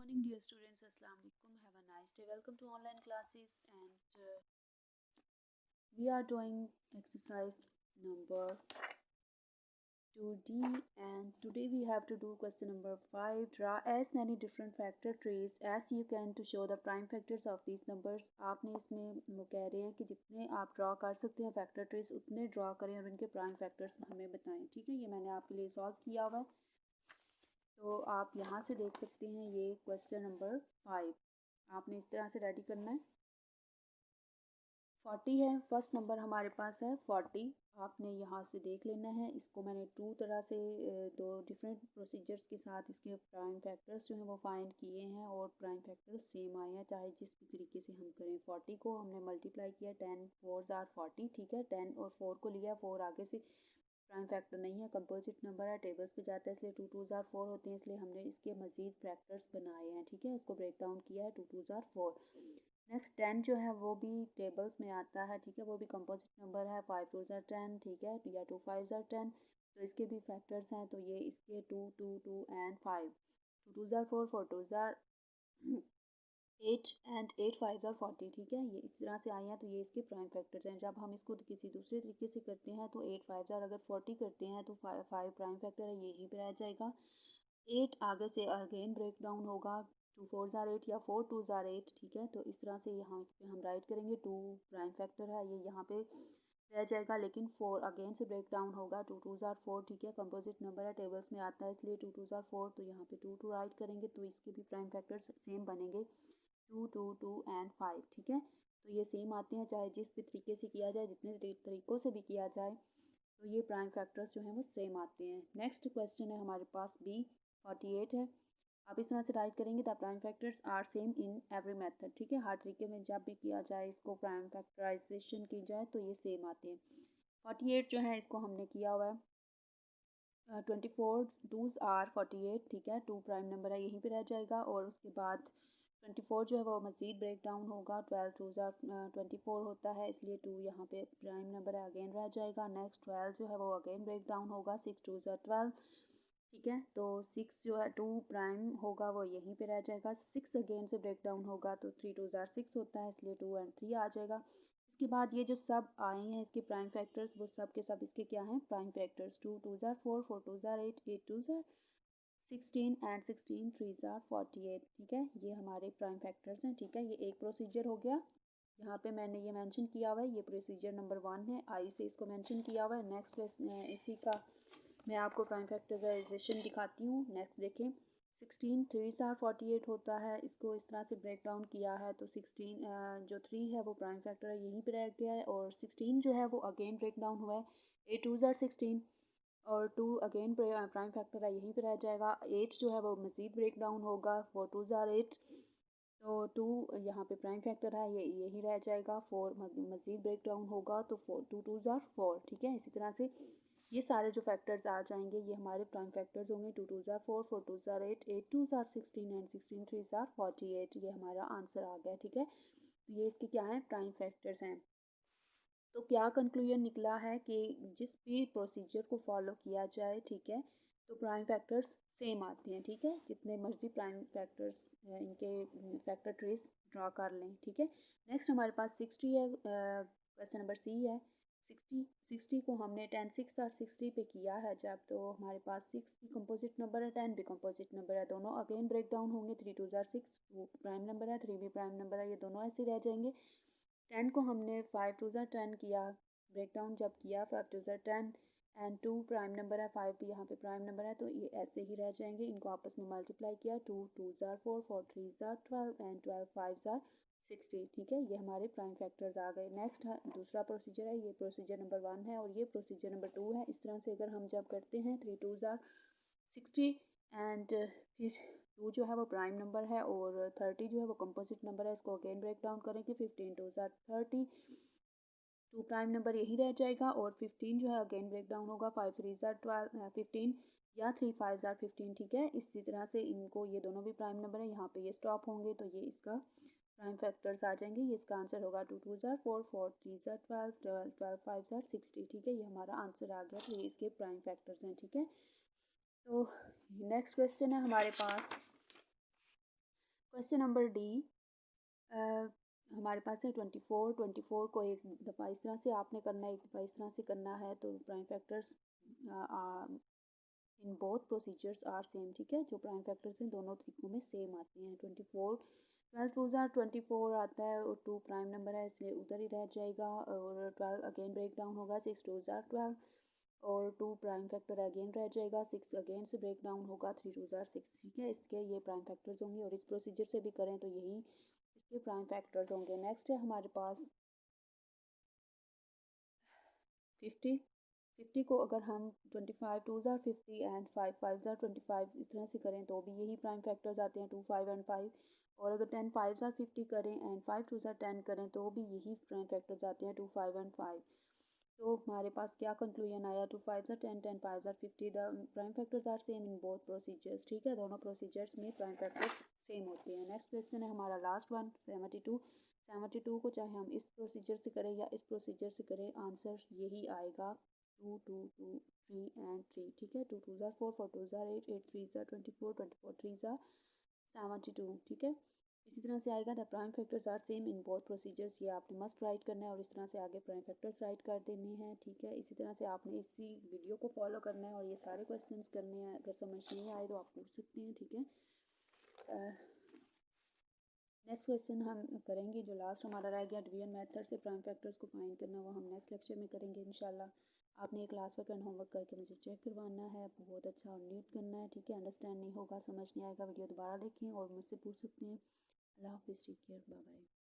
morning, dear students. Assalamu alaikum. Have a nice day. Welcome to online classes, and we are doing exercise number 2D. And today we have to do question number 5. Draw as many different factor trees as you can to show the prime factors of these numbers. आपने इसमें वो कह रहे हैं कि जितने आप draw कर सकते हैं फैक्टर ट्रीज उतने ड्रॉ करें और उनके प्राइम फैक्टर्स हमें बताएं। ठीक है, ये मैंने आपके लिए सॉल्व किया हुआ है, तो आप यहाँ से देख सकते हैं। ये क्वेश्चन नंबर 5 आपने इस तरह से रेडी करना है। 40 है, फर्स्ट नंबर हमारे पास है 40। आपने यहाँ से देख लेना है। इसको मैंने टू तरह से दो डिफरेंट प्रोसीजर्स के साथ इसके प्राइम फैक्टर्स जो हैं वो फाइंड किए हैं और प्राइम फैक्टर्स सेम आए हैं, चाहे जिस भी तरीके से हम करें। 40 को हमने मल्टीप्लाई किया, 10 4 आर 40। ठीक है, 10 और 4 को लिया, 4 आगे से प्राइम फैक्टर नहीं है, कंपोजिट नंबर है, टेबल्स पे जाता है, इसलिए 2 2 जार 4 होते हैं, इसलिए हमने इसके मजीद फैक्टर्स बनाए हैं। ठीक है, उसको ब्रेक डाउन किया है, 2 2 जार 4। नेक्स्ट 10 जो है वो भी टेबल्स में आता है। ठीक है, वो भी कंपोजिट नंबर है, 5 2 जार 10। ठीक है, या 2 5 जार 10, तो इसके भी फैक्टर्स हैं। तो ये इसके 2 2 2 and 5, 2 2 jar 4 4 2 jar 8 and 8 5 jar 40। ठीक है, ये इस तरह से आए हैं, तो ये इसके प्राइम फैक्टर्स हैं। जब हम इसको किसी दूसरे तरीके से करते हैं तो 8 5 जार अगर 40 करते हैं तो 5 प्राइम फैक्टर है, ये यहीं पर रह जाएगा। 8 आगे से अगेन ब्रेक डाउन होगा, 2 4 जार 8 या 4 2 जार 8। ठीक है, तो इस तरह से यहाँ पे हम राइट करेंगे। 2 प्राइम फैक्टर है, ये यहाँ पे रह जाएगा, लेकिन 4 अगेन से ब्रेक डाउन होगा, 2 2 जार 4। ठीक है, कंपोजिट नंबर है, टेबल्स में आता है, इसलिए 2 2 जार 4, तो यहाँ पे 2 2 राइट करेंगे, तो इसके भी प्राइम फैक्टर्स सेम बनेंगे, 2 2 2 एंड 5। ठीक है, तो ये सेम आते हैं, चाहे जिस भी तरीके से किया जाए, जितने तरीकों से भी किया जाए, तो ये प्राइम फैक्टर्स जो हैं वो सेम आते हैं। नेक्स्ट क्वेश्चन है हमारे पास बी 48 है। आप इस तरह से राइट करेंगे, the prime factors are same in every method. ठीक है, हर तरीके में जब भी किया जाए, इसको प्राइम फैक्टराइजेशन की जाए, तो ये सेम आते हैं। 48 जो है इसको हमने किया हुआ है, 24 2s आर 48। ठीक है, 2 प्राइम नंबर है, यहीं पे रह जाएगा, और उसके बाद 24 जो है वो मज़ीद ब्रेक डाउन होगा, 12 2s आर 24 होता है, इसलिए 2 यहाँ पे प्राइम नंबर है, अगेन रह जाएगा। नेक्स्ट 12 जो है वो अगेन ब्रेक डाउन होगा, 6 2s आर 12। ठीक है, तो 6 जो है 2 प्राइम होगा, वो यहीं पे रह जाएगा। 6 अगेन से ब्रेक डाउन होगा, तो 3 2s आर 6 होता है, इसलिए 2 एंड 3 आ जाएगा। इसके बाद ये जो सब आए हैं इसके प्राइम फैक्टर्स, वो सब के सब इसके क्या हैं, prime factors. 2 2 jar 4 4 2 jar 8 8 2 jar 16 and 16 3 jar 48। ठीक है, ये हमारे प्राइम फैक्टर्स हैं। ठीक है, ये एक प्रोसीजर हो गया, यहाँ पे मैंने ये मेंशन किया हुआ है, ये प्रोसीजर नंबर 1 है, आई से इसको मेंशन किया हुआ है। नेक्स्ट इसी का मैं आपको प्राइम फैक्टराइजेशन दिखाती हूँ। नेक्स्ट देखें, 16 3 जार 48 होता है, इसको इस तरह से ब्रेक डाउन किया है, तो 16 जो 3 है वो प्राइम फैक्टर है, यहीं पे रह गया है, और 16 जो है वो अगेन ब्रेक डाउन हुआ है, 8 2 जार 16, और 2 अगेन प्राइम फैक्टर है, यहीं पे रह जाएगा। 8 जो है वो मज़ीद ब्रेक डाउन होगा, 4 2 जार 8, तो 2 यहाँ पे प्राइम फैक्टर है, ये यही रह जाएगा। 4 मज़ीद ब्रेक डाउन होगा, तो 4 2 2 जार 4। ठीक है, इसी तरह से ये सारे जो फैक्टर्स आ जाएंगे ये हमारे प्राइम फैक्टर्स होंगे। 2 2 jar 4 4 2 jar 8 8 2 jar 16 and 16 3 jar 48। ये हमारा आंसर आ गया। ठीक है, तो ये इसके क्या हैं, प्राइम फैक्टर्स हैं। तो क्या कंक्लूजन निकला है कि जिस भी प्रोसीजर को फॉलो किया जाए, ठीक है, तो प्राइम फैक्टर्स सेम आते हैं। ठीक है, जितने मर्जी प्राइम फैक्टर्स इनके फैक्टर ट्रीज ड्रा कर लें। ठीक है, नेक्स्ट हमारे पास 60 है, क्वेश्चन नंबर सी है। 60 को हमने 10 6 और 60 पे किया है जब, तो हमारे पास 6 भी कंपोजिट नंबर है, 10 भी कंपोजिट नंबर है, दोनों अगेन ब्रेक डाउन होंगे। 3 2 जार 6 वो प्राइम नंबर है, 3 भी प्राइम नंबर है, ये दोनों ऐसे रह जाएंगे। 10 को हमने 5 2 जार 10 किया, ब्रेक डाउन जब किया 5 2 जार 10, एंड 2 प्राइम नंबर है, 5 भी यहाँ पे प्राइम नंबर है, तो ये ऐसे ही रह जाएंगे। इनको आपस में मल्टीप्लाई किया, 2 2 जार 4 4 3 जार 12 एंड 12 5 जार 60। ठीक है, ये हमारे प्राइम फैक्टर्स आ गए। नेक्स्ट दूसरा प्रोसीजर है, ये प्रोसीजर नंबर 1 है और ये प्रोसीजर नंबर 2 है। इस तरह से अगर हम जब करते हैं 3 2 जार 60 एंड फिर 2 जो है वो प्राइम नंबर है और 30 जो है वो कंपोजिट नंबर है, इसको अगेन ब्रेक डाउन करेंगे। 15 2 जार 30, 2 प्राइम नंबर यही रह जाएगा, और 15 जो है अगेन ब्रेक डाउन होगा, 5 3 जार 12 15 या 3 5 जार 15। ठीक है, इसी तरह से इनको, ये दोनों भी प्राइम नंबर है, यहाँ पे ये स्टॉप होंगे, तो ये इसका प्राइम फैक्टर्स आ जाएंगे। ये इसका आंसर होगा 2 2 जार 4 4 3 जार 12 12 12 5 जार 60। ठीक है, ये हमारा आंसर आ गया, तो ये इसके प्राइम फैक्टर्स हैं। ठीक है, तो नेक्स्ट क्वेश्चन है हमारे पास क्वेश्चन नंबर डी, हमारे पास है 24 को एक दफ़ा इस तरह से आपने करना है, एक दफ़ा इस तरह से करना है। तो prime factors in both procedures are same, ठीक है। जो प्राइम फैक्टर्स हैं दोनों तरीकों में सेम आते हैं। 12 टू ज़ार 24 आता है और 2 प्राइम नंबर है इसलिए उधर ही रह जाएगा। और 12 अगेन ब्रेक डाउन होगा, 6 टू ज़ार 12 और 2 प्राइम फैक्टर अगेन रह जाएगा। 6 अगेन से ब्रेक डाउन होगा, 3 टू ज़ार 6, ठीक है। इसके ये प्राइम फैक्टर्स होंगे और इस प्रोसीजर से भी करें तो यही इसके प्राइम फैक्टर्स होंगे। नेक्स्ट है हमारे पास 50। 50 को अगर हम 25 टू ज़ार 50 एंड 5 ज़ार 25 इस तरह से करें तो भी यही प्राइम फैक्टर्स आते हैं, 2 5 एंड 5। और अगर 10 5 ज़ार 50 करें एंड 5 टू ज़ार 10 करें तो भी यही प्राइम फैक्टर्स आते हैं, 2 5 एंड 5। तो हमारे पास क्या कंक्लूजन आया, 2 5 ज़ार 10 10 5 ज़ार 50 the prime factors are same in both procedures, ठीक है। दोनों प्रोसीजर्स में प्राइम फैक्टर्स सेम होते हैं। नेक्स्ट क्वेश्चन है हमारा लास्ट वन, 72। 72 को चाहे हम इस प्रोसीजर से करें या इस प्रोसीजर से करें, आंसर यही आएगा, 2 2 2 3 एंड 3, ठीक है। 2 2 ज़ार 4 4 टू ज़ार 8 8 3 ज़ार 24 24 3 ज़ार 72, ठीक है। इसी तरह से आएगा, the prime factors are same in both procedures. ये आपने मस्ट राइट करना है और इस तरह से आगे प्राइम फैक्टर्स राइट कर देने हैं, ठीक है। इसी तरह से आपने इसी वीडियो को फॉलो करना है और ये सारे क्वेश्चंस करने हैं। अगर समझ नहीं आए तो आप पूछ सकते हैं, ठीक है। नेक्स्ट क्वेश्चन हम करेंगे, जो लास्ट हमारा रह गया डिवीजन मेथड से प्राइम फैक्टर्स को फाइंड करना, वो हम नेक्स्ट लेक्चर में करेंगे इंशाल्लाह। आपने क्लास वर्क एंड होमवर्क करके मुझे चेक करवाना है, बहुत अच्छा और नीट करना है, ठीक है। अंडरस्टैंड नहीं होगा, समझ नहीं आएगा, वीडियो दोबारा देखें और मुझसे पूछ सकते हैं। अल्लाह हाफिज़, टेक केयर, बाय बाय।